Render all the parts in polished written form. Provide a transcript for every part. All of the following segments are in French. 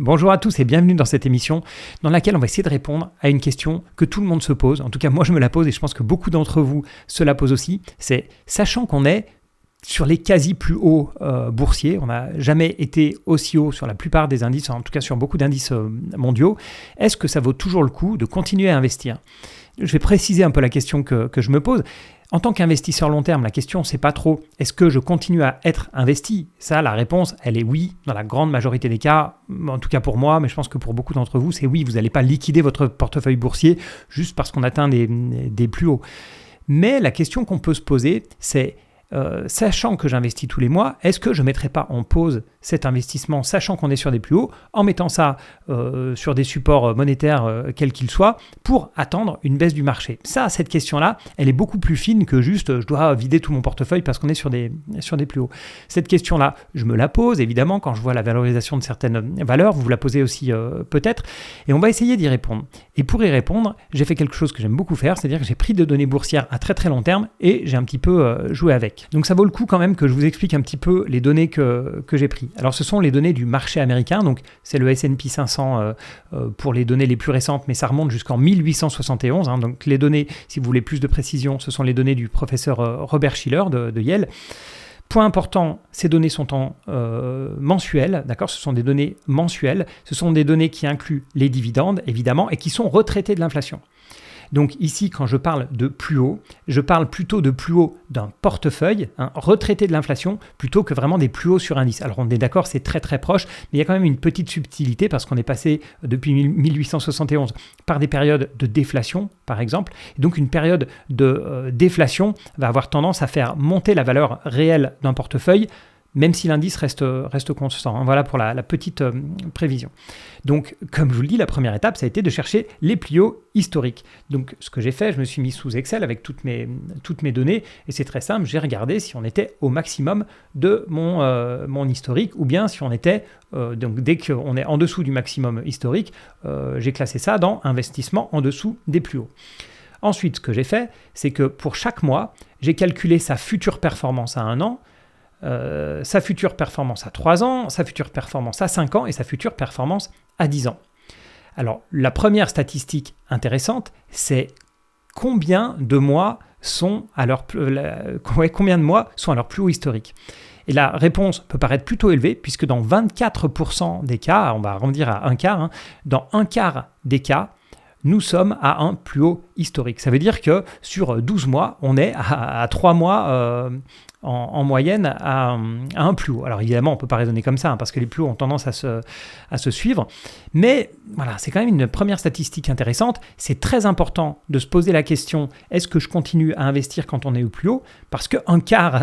Bonjour à tous et bienvenue dans cette émission dans laquelle on va essayer de répondre à une question que tout le monde se pose. En tout cas, moi je me la pose et je pense que beaucoup d'entre vous se la posent aussi. C'est sachant qu'on est sur les quasi plus hauts boursiers, on n'a jamais été aussi haut sur la plupart des indices, en tout cas sur beaucoup d'indices mondiaux, est-ce que ça vaut toujours le coup de continuer à investir ? Je vais préciser un peu la question que je me pose. En tant qu'investisseur long terme, la question, c'est pas trop est-ce que je continue à être investi ? Ça, la réponse, elle est oui, dans la grande majorité des cas. En tout cas pour moi, mais je pense que pour beaucoup d'entre vous, c'est oui. Vous n'allez pas liquider votre portefeuille boursier juste parce qu'on atteint des plus hauts. Mais la question qu'on peut se poser, c'est sachant que j'investis tous les mois, est-ce que je ne mettrai pas en pause cet investissement, sachant qu'on est sur des plus hauts, en mettant ça sur des supports monétaires quels qu'ils soient, pour attendre une baisse du marché ? Ça, cette question-là, elle est beaucoup plus fine que juste je dois vider tout mon portefeuille parce qu'on est sur des plus hauts. Cette question-là, je me la pose évidemment quand je vois la valorisation de certaines valeurs, vous la posez aussi peut-être, et on va essayer d'y répondre. Et pour y répondre, j'ai fait quelque chose que j'aime beaucoup faire, c'est-à-dire que j'ai pris des données boursières à très très long terme et j'ai un petit peu joué avec. Donc ça vaut le coup quand même que je vous explique un petit peu les données que j'ai prises. Alors ce sont les données du marché américain, donc c'est le S&P 500 pour les données les plus récentes, mais ça remonte jusqu'en 1871. Donc les données, si vous voulez plus de précision, ce sont les données du professeur Robert Shiller de Yale. Point important, ces données sont en mensuel, d'accord ? Ce sont des données mensuelles, ce sont des données qui incluent les dividendes évidemment et qui sont retraitées de l'inflation. Donc ici, quand je parle de plus haut, je parle plutôt de plus haut d'un portefeuille, retraité de l'inflation, plutôt que vraiment des plus hauts sur indice. Alors on est d'accord, c'est très très proche, mais il y a quand même une petite subtilité parce qu'on est passé depuis 1871 par des périodes de déflation, par exemple. Et donc une période de déflation va avoir tendance à faire monter la valeur réelle d'un portefeuille, même si l'indice reste constant. Voilà pour la petite prévision. Donc, comme je vous le dis, la première étape, ça a été de chercher les plus hauts historiques. Donc, ce que j'ai fait, je me suis mis sous Excel avec toutes mes données, et c'est très simple, j'ai regardé si on était au maximum de mon historique, ou bien si on était, donc dès qu'on est en dessous du maximum historique, j'ai classé ça dans investissement en dessous des plus hauts. Ensuite, ce que j'ai fait, c'est que pour chaque mois, j'ai calculé sa future performance à 1 an, sa future performance à 3 ans, sa future performance à 5 ans et sa future performance à 10 ans. Alors, la première statistique intéressante, c'est combien de mois sont à leur plus haut historique. Et la réponse peut paraître plutôt élevée, puisque dans 24% des cas, on va arrondir à un quart, dans un quart des cas, nous sommes à un plus haut historique. Ça veut dire que sur 12 mois, on est à 3 mois en moyenne à un plus haut. Alors évidemment, on ne peut pas raisonner comme ça, parce que les plus hauts ont tendance à se suivre. Mais voilà, c'est quand même une première statistique intéressante. C'est très important de se poser la question, est-ce que je continue à investir quand on est au plus haut ? Parce que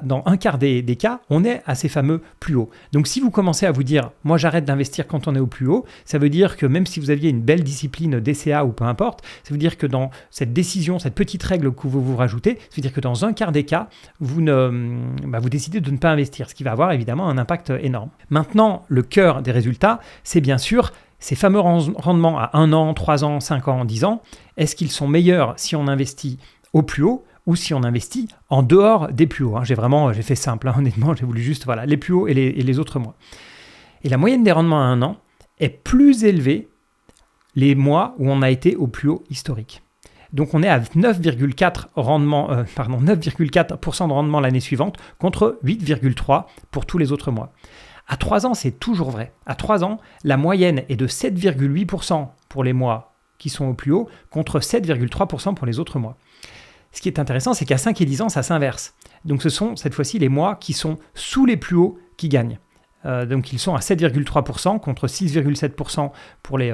dans un quart des cas, on est à ces fameux plus hauts. Donc si vous commencez à vous dire, moi j'arrête d'investir quand on est au plus haut, ça veut dire que même si vous aviez une belle discipline DCA ou peu importe, ça veut dire que dans cette décision, cette petite règle que vous rajoutez, ça veut dire que dans un quart des cas, vous décidez de ne pas investir, ce qui va avoir évidemment un impact énorme. Maintenant, le cœur des résultats, c'est bien sûr ces fameux rendements à 1 an, 3 ans, 5 ans, 10 ans. Est-ce qu'ils sont meilleurs si on investit au plus haut ou si on investit en dehors des plus hauts ? J'ai fait simple, honnêtement, j'ai voulu juste les plus hauts et les autres mois. Et la moyenne des rendements à 1 an est plus élevée les mois où on a été au plus haut historique. Donc on est à 9,4% de rendement l'année suivante contre 8,3% pour tous les autres mois. À 3 ans, c'est toujours vrai. À 3 ans, la moyenne est de 7,8% pour les mois qui sont au plus haut contre 7,3% pour les autres mois. Ce qui est intéressant, c'est qu'à 5 et 10 ans, ça s'inverse. Donc ce sont cette fois-ci les mois qui sont sous les plus hauts qui gagnent. Donc ils sont à 7,3% contre 6,7% pour les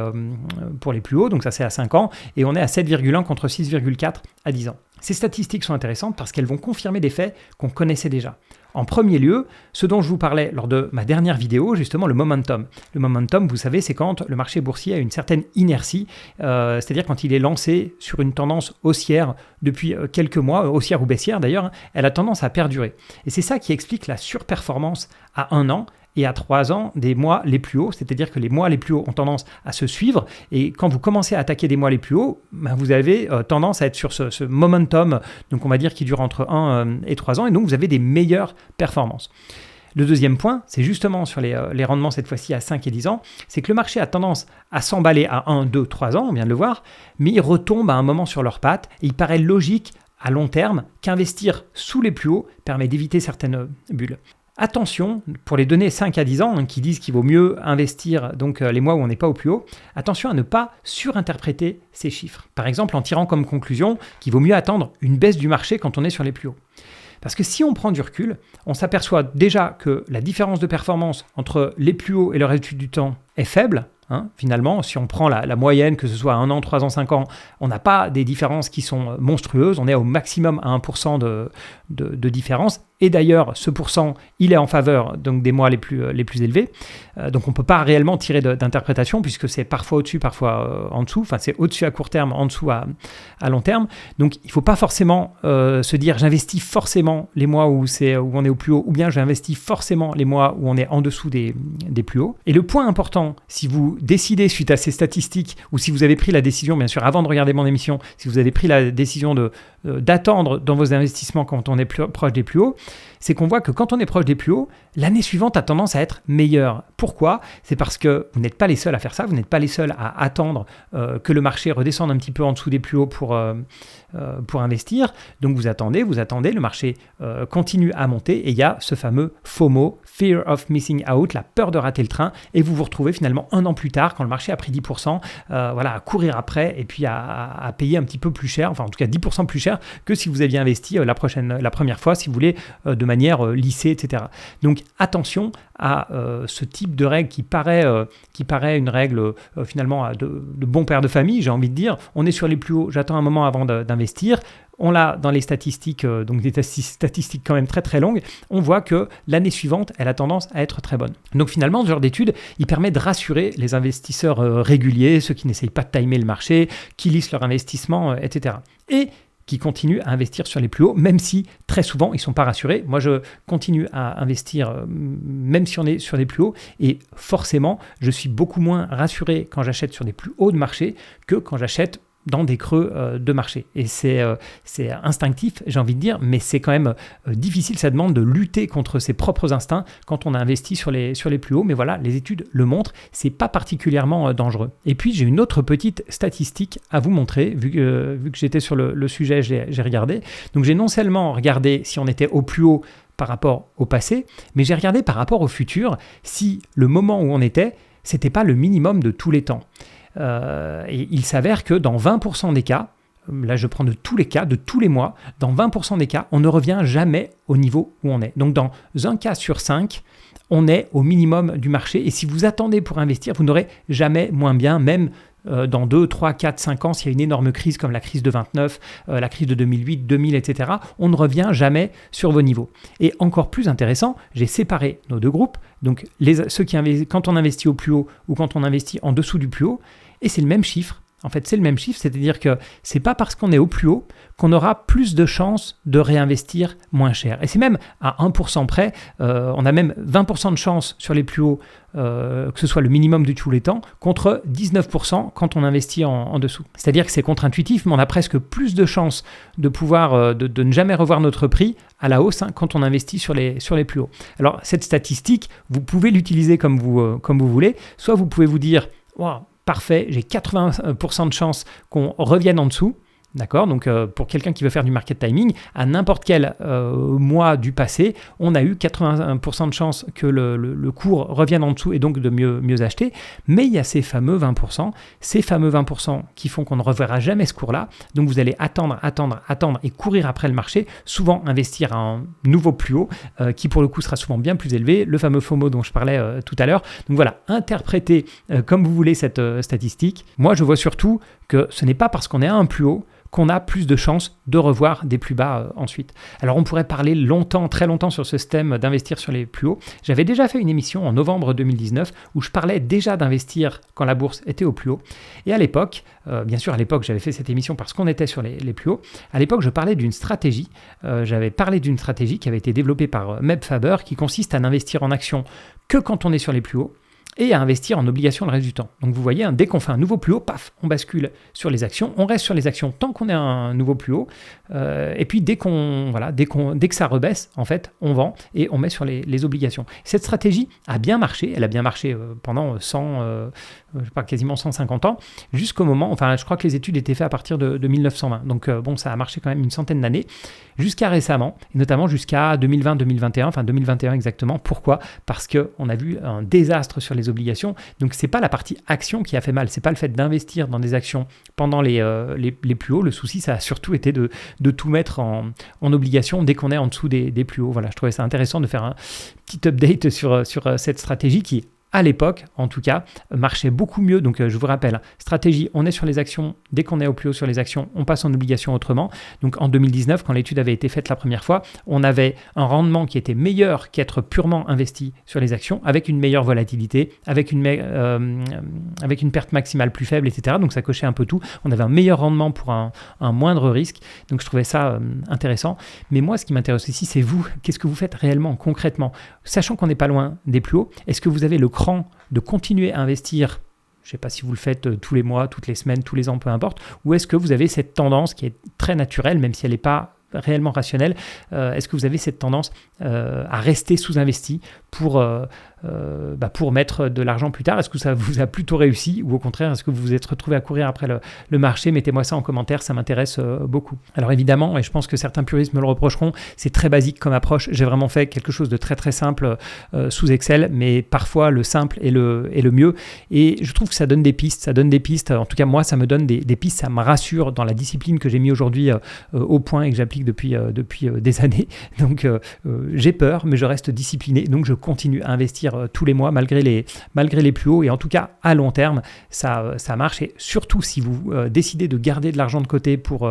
plus hauts, donc ça c'est à 5 ans, et on est à 7,1 contre 6,4 à 10 ans. Ces statistiques sont intéressantes parce qu'elles vont confirmer des faits qu'on connaissait déjà. En premier lieu, ce dont je vous parlais lors de ma dernière vidéo, justement le momentum. Le momentum, vous savez, c'est quand le marché boursier a une certaine inertie, c'est-à-dire quand il est lancé sur une tendance haussière depuis quelques mois, haussière ou baissière d'ailleurs, elle a tendance à perdurer. Et c'est ça qui explique la surperformance à 1 an et à 3 ans des mois les plus hauts, c'est-à-dire que les mois les plus hauts ont tendance à se suivre, et quand vous commencez à attaquer des mois les plus hauts, vous avez tendance à être sur ce momentum, donc on va dire qui dure entre 1 et 3 ans, et donc vous avez des meilleures performances. Le deuxième point, c'est justement sur les rendements cette fois-ci à 5 et 10 ans, c'est que le marché a tendance à s'emballer à 1, 2, 3 ans, on vient de le voir, mais il retombe à un moment sur leurs pattes et il paraît logique à long terme qu'investir sous les plus hauts permet d'éviter certaines bulles. Attention, pour les données 5 à 10 ans, qui disent qu'il vaut mieux investir donc les mois où on n'est pas au plus haut, attention à ne pas surinterpréter ces chiffres. Par exemple, en tirant comme conclusion qu'il vaut mieux attendre une baisse du marché quand on est sur les plus hauts. Parce que si on prend du recul, on s'aperçoit déjà que la différence de performance entre les plus hauts et le reste du temps est faible. Finalement, si on prend la moyenne, que ce soit 1 an, 3 ans, 5 ans, on n'a pas des différences qui sont monstrueuses. On est au maximum à 1% de différence. Et d'ailleurs, ce pourcent, il est en faveur donc, des mois les plus élevés. Donc on ne peut pas réellement tirer d'interprétation puisque c'est parfois au-dessus, parfois en dessous. Enfin, c'est au-dessus à court terme, en dessous à long terme. Donc il ne faut pas forcément se dire j'investis forcément les mois où on est au plus haut ou bien j'investis forcément les mois où on est en dessous des plus hauts. Et le point important, si vous décidez suite à ces statistiques ou si vous avez pris la décision, bien sûr, avant de regarder mon émission, si vous avez pris la décision d'attendre dans vos investissements quand on est plus proche des plus hauts, c'est qu'on voit que quand on est proche des plus hauts, l'année suivante a tendance à être meilleure. Pourquoi ? C'est parce que vous n'êtes pas les seuls à faire ça, vous n'êtes pas les seuls à attendre que le marché redescende un petit peu en dessous des plus hauts pour investir. Donc vous attendez, le marché continue à monter et il y a ce fameux FOMO, Fear of Missing Out, la peur de rater le train, et vous vous retrouvez finalement un an plus tard quand le marché a pris 10%, à courir après et puis à payer un petit peu plus cher, enfin en tout cas 10% plus cher que si vous aviez investi la première fois, si vous voulez, de manière lissée, etc. Donc attention à ce type de règle qui paraît une règle finalement de bon père de famille, j'ai envie de dire. On est sur les plus hauts, j'attends un moment avant d'investir. On l'a dans les statistiques, donc des statistiques quand même très très longues, on voit que l'année suivante, elle a tendance à être très bonne. Donc finalement, ce genre d'étude, il permet de rassurer les investisseurs réguliers, ceux qui n'essayent pas de timer le marché, qui lissent leur investissement, etc. Et qui continuent à investir sur les plus hauts, même si très souvent, ils ne sont pas rassurés. Moi, je continue à investir même si on est sur les plus hauts et forcément, je suis beaucoup moins rassuré quand j'achète sur des plus hauts de marché que quand j'achète dans des creux de marché. Et c'est instinctif, j'ai envie de dire, mais c'est quand même difficile, ça demande de lutter contre ses propres instincts quand on a investi sur les plus hauts, mais voilà, les études le montrent, c'est pas particulièrement dangereux. Et puis j'ai une autre petite statistique à vous montrer, vu que j'étais sur le sujet, j'ai regardé. Donc j'ai non seulement regardé si on était au plus haut par rapport au passé, mais j'ai regardé par rapport au futur si le moment où on était, c'était pas le minimum de tous les temps. Et il s'avère que dans 20% des cas, là je prends de tous les cas, de tous les mois, dans 20% des cas, on ne revient jamais au niveau où on est. Donc dans un cas sur 5, on est au minimum du marché. Et si vous attendez pour investir, vous n'aurez jamais moins bien, même dans 2, 3, 4, 5 ans, s'il y a une énorme crise comme la crise de 29, la crise de 2008, 2000, etc., on ne revient jamais sur vos niveaux. Et encore plus intéressant, j'ai séparé nos deux groupes, donc ceux qui investissent quand on investit au plus haut ou quand on investit en dessous du plus haut, et c'est le même chiffre. En fait, c'est le même chiffre, c'est-à-dire que c'est pas parce qu'on est au plus haut qu'on aura plus de chances de réinvestir moins cher. Et c'est même à 1% près, on a même 20% de chances sur les plus hauts, que ce soit le minimum de tous les temps, contre 19% quand on investit en dessous. C'est-à-dire que c'est contre-intuitif, mais on a presque plus de chances de pouvoir de ne jamais revoir notre prix à la hausse quand on investit sur les plus hauts. Alors, cette statistique, vous pouvez l'utiliser comme vous voulez. Soit vous pouvez vous dire wow, parfait, j'ai 80% de chances qu'on revienne en dessous. D'accord, donc pour quelqu'un qui veut faire du market timing, à n'importe quel mois du passé, on a eu 80% de chances que le cours revienne en dessous et donc de mieux acheter. Mais il y a ces fameux 20% qui font qu'on ne reverra jamais ce cours-là. Donc vous allez attendre et courir après le marché, souvent investir à un nouveau plus haut qui pour le coup sera souvent bien plus élevé, le fameux FOMO dont je parlais tout à l'heure. Donc voilà, interprétez comme vous voulez cette statistique. Moi, je vois surtout que ce n'est pas parce qu'on est à un plus haut qu'on a plus de chances de revoir des plus bas ensuite. Alors on pourrait parler très longtemps sur ce thème d'investir sur les plus hauts. J'avais déjà fait une émission en novembre 2019 où je parlais déjà d'investir quand la bourse était au plus haut. Et à l'époque, bien sûr à l'époque j'avais fait cette émission parce qu'on était sur les plus hauts. À l'époque je parlais d'une stratégie. J'avais parlé d'une stratégie qui avait été développée par Meb Faber qui consiste à n'investir en actions que quand on est sur les plus hauts et à investir en obligations le reste du temps. Donc vous voyez, dès qu'on fait un nouveau plus haut, paf, on bascule sur les actions, on reste sur les actions tant qu'on est un nouveau plus haut, et puis dès que ça rebaisse, en fait, on vend et on met sur les obligations. Cette stratégie a bien marché, elle a bien marché pendant quasiment 150 ans, jusqu'au moment, enfin je crois que les études étaient faites à partir de 1920, donc ça a marché quand même une centaine d'années, jusqu'à récemment, et notamment jusqu'à 2020-2021, enfin 2021 exactement. Pourquoi ? Parce qu'on a vu un désastre sur les obligations, donc c'est pas la partie action qui a fait mal, c'est pas le fait d'investir dans des actions pendant les plus hauts, le souci ça a surtout été de tout mettre en obligation dès qu'on est en dessous des plus hauts. Voilà, je trouvais ça intéressant de faire un petit update sur cette stratégie qui, à l'époque, en tout cas, marchait beaucoup mieux. Donc, je vous rappelle, stratégie, on est sur les actions. Dès qu'on est au plus haut sur les actions, on passe en obligation autrement. Donc, en 2019, quand l'étude avait été faite la première fois, on avait un rendement qui était meilleur qu'être purement investi sur les actions, avec une meilleure volatilité, avec une perte maximale plus faible, etc. Donc, ça cochait un peu tout. On avait un meilleur rendement pour un moindre risque. Donc, je trouvais ça intéressant. Mais moi, ce qui m'intéresse ici, c'est vous. Qu'est-ce que vous faites réellement, concrètement ? Sachant qu'on n'est pas loin des plus hauts, est-ce que vous avez le cran de continuer à investir, je ne sais pas si vous le faites tous les mois, toutes les semaines, tous les ans, peu importe, ou est-ce que vous avez cette tendance qui est très naturelle, même si elle n'est pas réellement rationnelle, est-ce que vous avez cette tendance à rester sous-investi pour mettre de l'argent plus tard? Est-ce que ça vous a plutôt réussi ou au contraire, est-ce que vous vous êtes retrouvé à courir après le marché? Mettez-moi ça en commentaire, ça m'intéresse beaucoup. Alors évidemment, et je pense que certains puristes me le reprocheront, c'est très basique comme approche. J'ai vraiment fait quelque chose de très très simple sous Excel, mais parfois le simple est le mieux. Et je trouve que ça donne des pistes. En tout cas, moi, ça me donne des pistes, ça me rassure dans la discipline que j'ai mis aujourd'hui au point et que j'applique depuis des années. Donc j'ai peur, mais je reste discipliné. Donc je continue à investir tous les mois malgré les plus hauts, et en tout cas à long terme ça marche. Et surtout si vous décidez de garder de l'argent de côté pour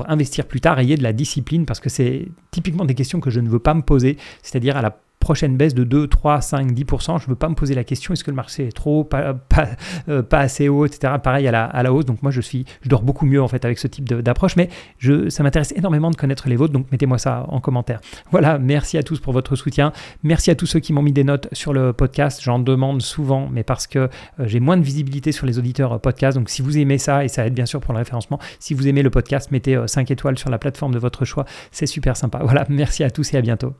investir plus tard, ayez de la discipline, parce que c'est typiquement des questions que je ne veux pas me poser, c'est-à-dire à la prochaine baisse de 2, 3, 5, 10%, je ne veux pas me poser la question est-ce que le marché est trop, pas assez haut, etc. Pareil à la hausse. Donc moi je dors beaucoup mieux en fait avec ce type d'approche, mais ça m'intéresse énormément de connaître les vôtres, donc mettez-moi ça en commentaire. Voilà, merci à tous pour votre soutien, merci à tous ceux qui m'ont mis des notes sur le podcast, j'en demande souvent, mais parce que j'ai moins de visibilité sur les auditeurs podcast, donc si vous aimez ça, et ça aide bien sûr pour le référencement, si vous aimez le podcast, mettez 5 étoiles sur la plateforme de votre choix, c'est super sympa. Voilà, merci à tous et à bientôt.